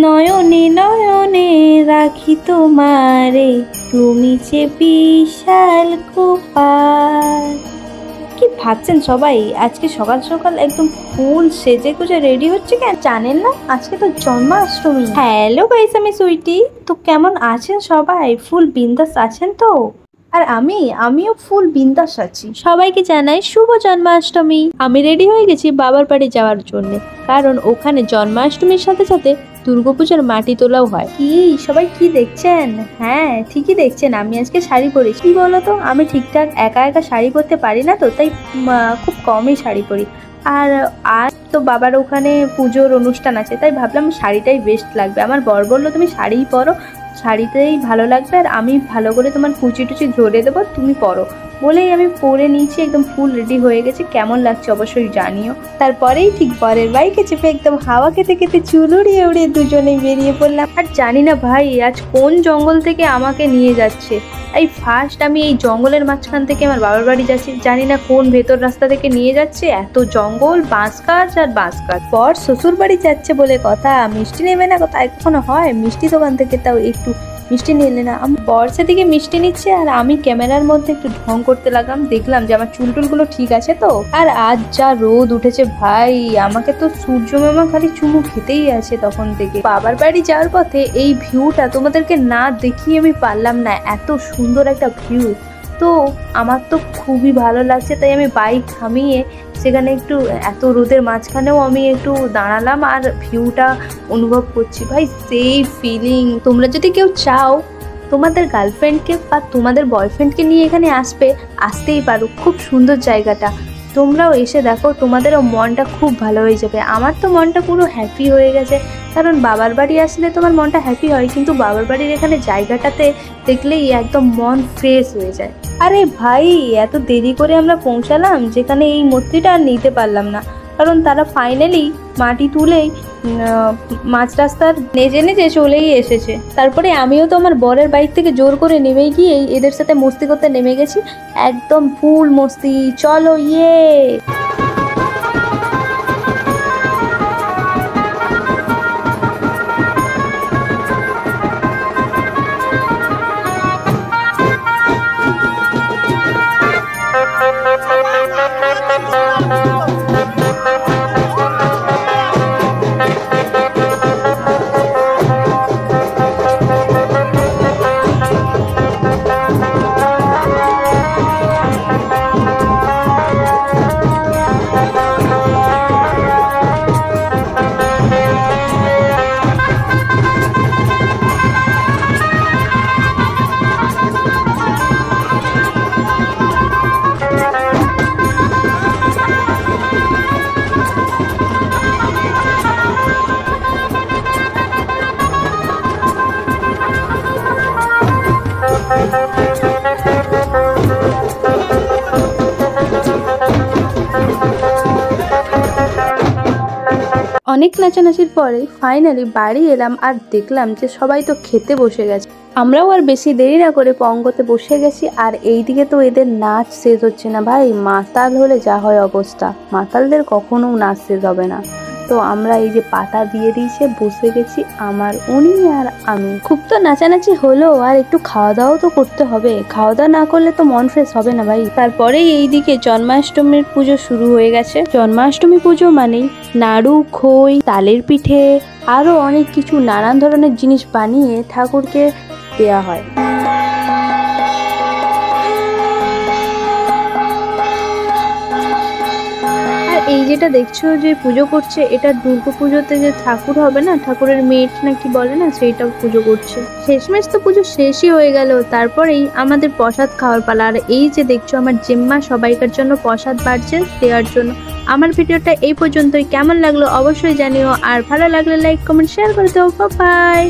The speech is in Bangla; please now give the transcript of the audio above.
নয়নে নয়নে রাখি তোমারে, তুমি যে বিশাল গোপাল। কি ভাবছেন সবাই? আজকে সকাল সকাল একদম ফুল সেজে গুজে রেডি হচ্ছে কেন জানেন না? আজকে তো জন্মাষ্টমী। হ্যালো গাইস, আমি সুইটি। তো কেমন আছেন সবাই? ফুল বিন্দাস আছেন তো? আর আমিও ফুল বিন্দাস আছি। সবাইকে জানাই শুভ জন্মাষ্টমী। আমি রেডি হয়ে গেছি বাবার বাড়ি যাওয়ার জন্য, কারণ ওখানে জন্মাষ্টমীর সাথে সাথে দুর্গাপূজার মাটি তোলাও হয়। কি সবাই কি দেখছেন? হ্যাঁ ঠিকই দেখছেন, আমি আজকে শাড়ি পরেছি। কি বলতো, আমি ঠিকঠাক একা একা শাড়ি পরতে পারি না, তো তাই খুব কমই শাড়ি পরি। আর আর তো বাবার ওখানে পুজোর অনুষ্ঠান আছে, তাই ভাবলাম শাড়িটাই বেস্ট লাগবে। আমার বর বললো তুমি শাড়িই পরো, শাড়িতেই ভালো লাগবে, আর আমি ভালো করে তোমার কুচি টুচি ধরে দেবো, তুমি পরো। বলেই আমি পরে নিয়েছি, একদম ফুল রেডি হয়ে গেছে। কেমন লাগছে অবশ্যই জানিও। তারপরেই ঠিক বরের বাইকে চেপে একদম হাওয়া খেতে খেতে চুল উড়িয়ে উড়িয়ে দুজনেই বেরিয়ে পড়লাম। আর জানি না ভাই আজ কোন জঙ্গল থেকে আমাকে নিয়ে যাচ্ছে। এই ফার্স্ট আমি এই জঙ্গলের মাঝখান থেকে আমার বাবার বাড়ি যাচ্ছি, জানি না কোন ভেতর রাস্তা থেকে নিয়ে যাচ্ছে। এত জঙ্গল, বাঁশ গাছ আর বাঁশ গাছ। বর শ্বশুর বাড়ি যাচ্ছে বলে কথা, মিষ্টি নেবে না কথা এখনো হয়? মিষ্টি দোকান থেকে তাও একটু মিষ্টি নিয়ে এলে না। আমি বর সেদিকে মিষ্টি নিচ্ছে আর আমি ক্যামেরার মধ্যে একটু ঢং করতে লাগলাম। দেখলাম যে আমার চুলটুলগুলো ঠিক আছে তো। আর আজ যা রোদ উঠেছে ভাই, আমাকে তো সূর্য মামা খালি চুমু খেতেই আছে তখন থেকে। বাবার বাড়ি যাওয়ার পথে এই ভিউটা তোমাদেরকে না দেখিয়ে আমি পারলাম না, এত সুন্দর একটা ভিউ। তো আমার তো খুবই ভালো লাগছে, তাই আমি বাইক থামিয়ে সেখানে একটু এত রোদের মাঝখানেও আমি একটু দাঁড়ালাম আর ভিউটা অনুভব করছি। ভাই সেই ফিলিং, তোমরা যদি কেউ চাও তোমাদের গার্লফ্রেন্ডকে বা তোমাদের বয়ফ্রেন্ডকে নিয়ে এখানে আসতেই পারো। খুব সুন্দর জায়গাটা, তোমরাও এসে দেখো, তোমাদেরও মনটা খুব ভালো হয়ে যাবে। আমার তো মনটা পুরো হ্যাপি হয়ে গেছে, কারণ বাবার বাড়ি আসলে তোমার মনটা হ্যাপি হয়, কিন্তু বাবার বাড়ির এখানে জায়গাটাতে দেখলেই একদম মন ফ্রেশ হয়ে যায়। আরে ভাই এত দেরি করে আমরা পৌঁছালাম যেখানে, এই মূর্তিটা আর নিতে পারলাম না, কারণ তারা ফাইনালি মাটি তুলেই মাঝ রাস্তার নেজে নেজে চলেই এসেছে। তারপরে আমিও তো আমার বরের বাইক থেকে জোর করে নেমে গিয়েই এদের সাথে মস্তি করতে নেমে গেছি। একদম ফুল মস্তি, চলো ইয়ে। অনেক নাচানাচির পরে ফাইনালি বাড়ি এলাম আর দেখলাম যে সবাই তো খেতে বসে গেছে। আমরাও আর বেশি দেরি না করে পঙ্গতে বসে গেছি। আর এইদিকে তো এদের নাচ শেষ হচ্ছে না ভাই, মাতাল হলে যা হয় অবস্থা। মাতালদের কখনো নাচ শেষ হবে না। তো আমরা এই যে পাতা দিয়ে দিয়েছে, বসে গেছি আমার উনি আর আমি। খুব তো নাচানাচি হলো, আর একটু খাওয়া দাওয়াও তো করতে হবে। খাওয়া দাওয়া না করলে তো মন ফ্রেশ হবে না ভাই। তারপরেই এইদিকে জন্মাষ্টমীর পুজো শুরু হয়ে গেছে। জন্মাষ্টমী পুজো মানেই নাড়ু, খই, তালের পিঠে আরো অনেক কিছু নানান ধরনের জিনিস বানিয়ে ঠাকুরকে দেয়া হয়। এই যেটা দেখছো যে পুজো করছে, এটা দুর্গা পুজোতে যে ঠাকুর হবে না, ঠাকুরের মেট না কি বলে না, সেইটাও পুজো করছে। শেষমেশ তো পুজো শেষই হয়ে গেল, তারপরেই আমাদের প্রসাদ খাওয়ার পালা। আর এই যে দেখছো আমার জেম্মা সবাইকার জন্য প্রসাদ বাড়ছে দেওয়ার জন্য। আমার ভিডিওটা এই পর্যন্তই। কেমন লাগলো অবশ্যই জানিও, আর ভালো লাগলে লাইক কমেন্ট শেয়ার করে দাও। বাই।